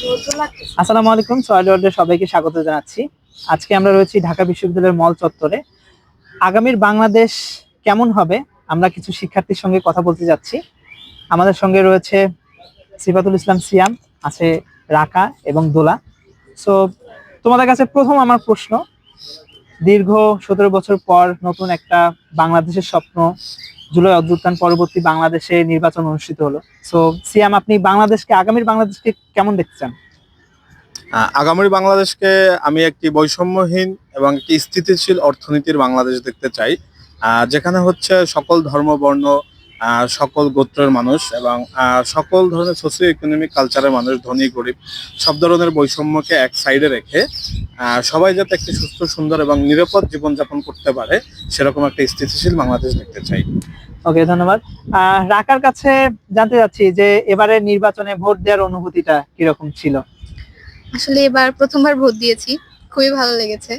আসসালামু আলাইকুম, সয়েল ওয়ার্ল্ডের সবাইকে স্বাগত জানাচ্ছি। আজকে আমরা রয়েছি ঢাকা বিশ্ববিদ্যালয়ের মল চত্বরে। আগামীর বাংলাদেশ কেমন হবে, আমরা কিছু শিক্ষার্থীর সঙ্গে কথা বলতে যাচ্ছি। আমাদের সঙ্গে রয়েছে সিফাতুল ইসলাম সিয়াম, আছে রাকা এবং দোলা। সো তোমাদের কাছে প্রথম আমার প্রশ্ন, দীর্ঘ 17 বছর পর নতুন একটা বাংলাদেশের স্বপ্ন, জুলাই অভ্যুত্থান পরবর্তী বাংলাদেশে নির্বাচন অনুষ্ঠিত হলো। সো সিয়াম, আপনি আগামীর বাংলাদেশকে কেমন দেখতে চান? আগামী বাংলাদেশকে আমি একটি বৈষম্যহীন এবং একটি স্থিতিশীল অর্থনীতির বাংলাদেশ দেখতে চাই, যেখানে হচ্ছে সকল ধর্ম বর্ণ, সকল গোত্রের মানুষ এবং সকল ধরনের সোশিও ইকোনমিক কালচারের মানুষ, ধনী গরিব সব ধরনের বৈষম্যকে এক সাইডে রেখে সবাই যাতে একটি সুস্থ সুন্দর এবং নিরাপদ জীবনযাপন করতে পারে, সেরকম একটা স্থিতিশীল বাংলাদেশ দেখতে চাই। ওকে, ধন্যবাদ। রাকার কাছে জানতে চাচ্ছি যে এবারে নির্বাচনে ভোট দেওয়ার অনুভূতিটা কিরকম ছিল? আসলে এবার প্রথমবার ভোট দিয়েছি, খুবই ভালো লেগেছে।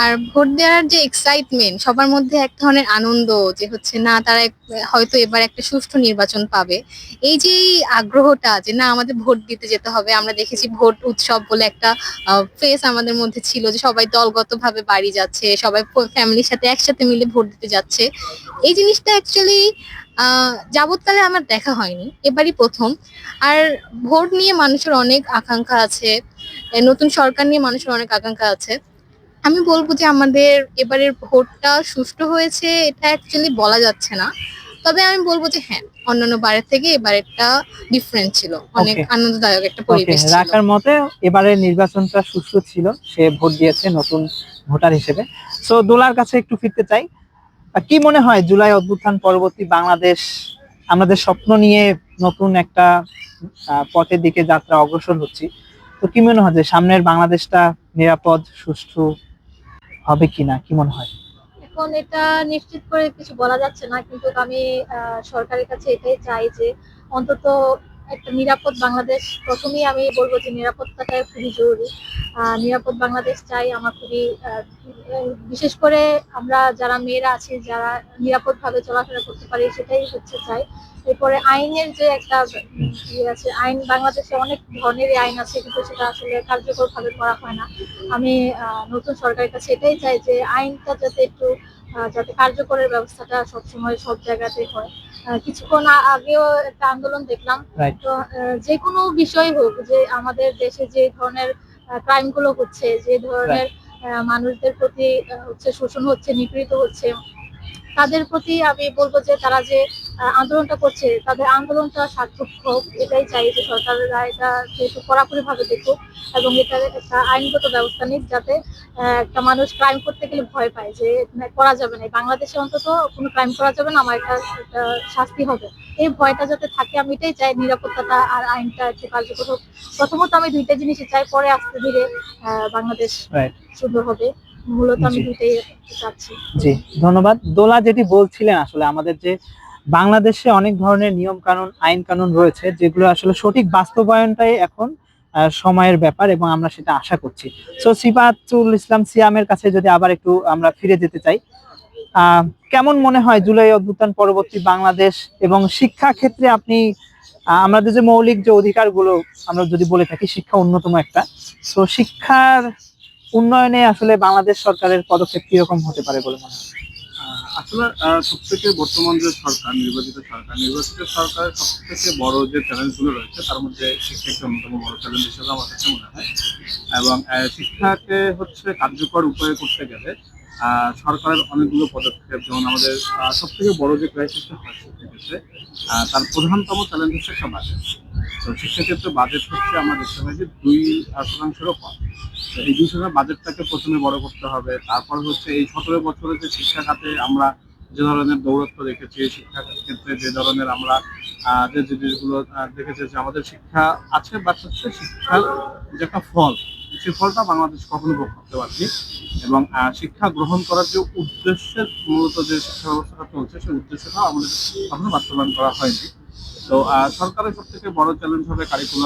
আর ভোট দেওয়ার যে এক্সাইটমেন্ট, সবার মধ্যে এক ধরনের আনন্দ যে হচ্ছে না তারা হয়তো এবার একটা সুষ্ঠু নির্বাচন পাবে, এই যে এই আগ্রহটা যে না আমাদের ভোট দিতে যেতে হবে। আমরা দেখেছি ভোট উৎসব বলে একটা ফেস আমাদের মধ্যে ছিল, যে সবাই দলগতভাবে বাড়ি যাচ্ছে, সবাই ফ্যামিলির সাথে একসাথে মিলে ভোট দিতে যাচ্ছে। এই জিনিসটা অ্যাকচুয়ালি যাবৎকালে আমার দেখা হয়নি, এবারই প্রথম। আর ভোট নিয়ে মানুষের অনেক আকাঙ্ক্ষা আছে, নতুন সরকার নিয়ে মানুষের অনেক আকাঙ্ক্ষা আছে। আমি বলবো যে আমাদের এবারের ভোটটা সুষ্ঠু হয়েছে এটা অ্যাকচুয়ালি বলা যাচ্ছে না, তবে আমি বলবো যে হ্যাঁ, অন্যান্য বারের থেকে এবারেরটা ডিফারেন্ট ছিল, অনেক ওকে, আনন্দদায়ক একটা ওকে, পরিবেশ ছিল। রাকার মতে এবারের নির্বাচনটা সুষ্ঠু ছিল, সে ভোট দিয়েছে নতুন ভোটার হিসেবে। সো দোলার কাছে একটু ফিরতে চাই। কি মনে হয় জুলাই অভ্যুত্থান পরবর্তী বাংলাদেশ, আমাদের স্বপ্ন নিয়ে নতুন একটা পথের দিকে যাত্রা অগ্রসর হচ্ছি, তো কি মনে হয় যে সামনের বাংলাদেশটা নিরাপদ সুষ্ঠু হবে কিনা, কি মনে হয়? এখন এটা নিশ্চিত করে কিছু বলা যাচ্ছে না, কিন্তু আমি সরকারের কাছে এটাই চাই যে অন্তত একটা নিরাপদ বাংলাদেশ। প্রথমেই আমি বলবো যে নিরাপত্তাটা খুবই জরুরি। নিরাপদ বাংলাদেশ চাই আমার খুবই, বিশেষ করে আমরা যারা মেয়েরা আছি, যারা নিরাপদভাবে চলাফেরা করতে পারি, সেটাই হচ্ছে চাই। এরপরে আইনের যে একটা ইয়ে আছে, আইন বাংলাদেশে অনেক ধরনের আইন আছে, কিন্তু সেটা আসলে কার্যকর ভাবে করা হয় না। আমি নতুন সরকারের কাছে এটাই চাই যে আইনটা যাতে একটু যাতে কার্যকরের ব্যবস্থাটা সবসময় সব জায়গাতে হয়। কিছুক্ষণ আগেও একটা আন্দোলন দেখলাম। রাইট। তো যে কোনো বিষয় হোক, যে আমাদের দেশে যে ধরনের ক্রাইম গুলো হচ্ছে, যে ধরনের মানুষদের প্রতি হচ্ছে শোষণ হচ্ছে, নিপীড়িত হচ্ছে, তাদের প্রতি আমি বলবো যে তারা যে আন্দোলনটা করছে, তাদের আন্দোলনটা সার্থক হোক, এটাই চাই যে সরকারেরা এটা একটু কড়াকড়ি ভাবে দেখুক এবং এটার একটা আইনগত ব্যবস্থা নিক, যাতে একটা মানুষ ক্রাইম করতে গেলে ভয় পায় যে না, করা যাবে না, বাংলাদেশে অন্তত কোনো ক্রাইম করা যাবে না, আমার একটা শাস্তি হবে। এই ভয়টা যাতে থাকে, আমি এটাই চাই, নিরাপত্তাটা আর আইনটা একটু কার্যকর হোক। প্রথমত আমি দুইটা জিনিসই চাই, পরে আস্তে ধীরে বাংলাদেশ রাইট। সুন্দর হবে। মূলত আমি জি, দুইটাই চাচ্ছি। জি, ধন্যবাদ। দোলা যেটি বলছিলেন, আসলে আমাদের যে বাংলাদেশে অনেক ধরনের নিয়ম কানুন, আইন কানুন রয়েছে, যেগুলো আসলে সঠিক বাস্তবায়নটাই এখন সময়ের ব্যাপার, এবং আমরা সেটা আশা করছি। সো সিফাতুল ইসলাম সিয়ামের কাছে যদি আবার একটু আমরা ফিরে যেতে চাই, আহ কেমন মনে হয় জুলাই অভ্যুত্থান পরবর্তী বাংলাদেশ এবং শিক্ষা ক্ষেত্রে আপনি, আমাদের যে মৌলিক যে অধিকারগুলো আমরা যদি বলে থাকি, শিক্ষা অন্যতম একটা, তো শিক্ষার উন্নয়নে আসলে বাংলাদেশ সরকারের পদক্ষেপ কিরকম হতে পারে বলে মনে হয়? আসলে সবথেকে বর্তমান যে সরকার, নির্বাচিত সরকারের সবথেকে বড় যে চ্যালেঞ্জগুলো রয়েছে, তার মধ্যে শিক্ষা একটি অন্যতম বড় চ্যালেঞ্জ হিসেবে আমার কাছে মনে হয়। এবং শিক্ষাকে হচ্ছে কার্যকর উপায়ে করতে গেলে সরকারের অনেকগুলো পদক্ষেপ, যেমন আমাদের সব থেকে বড় যে ক্রাইসিসটা হয় শিক্ষাক্ষেত্রে, তার প্রধানতম চ্যালেঞ্জ হচ্ছে একটা বাজেট। তো শিক্ষাক্ষেত্রে বাজেট হচ্ছে আমরা দেখতে পাই যে 2% কম। তো এই 2% বাজেটটাকে প্রথমে বড় করতে হবে। তারপর হচ্ছে এই 17 বছরে যে শিক্ষা খাতে আমরা যে ধরনের দৌরত্ব দেখেছি, শিক্ষা ক্ষেত্রে যে ধরনের আমরা যে জিনিসগুলো দেখেছি, যে আমাদের শিক্ষা আছে, বাট হচ্ছে শিক্ষার যে একটা ফল, সেই ফলটা বাংলাদেশ কখনো ভোগ করতে পারছি। এবং শিক্ষা গ্রহণ করার যে উদ্দেশ্যের মূলত যে শিক্ষা ব্যবস্থাটা চলছে, সেই উদ্দেশ্যটা আমাদের কখনো বাস্তবায়ন করা হয়নি। তো সরকারের সব থেকে বড় চ্যালেঞ্জ হবে কারিকুলাম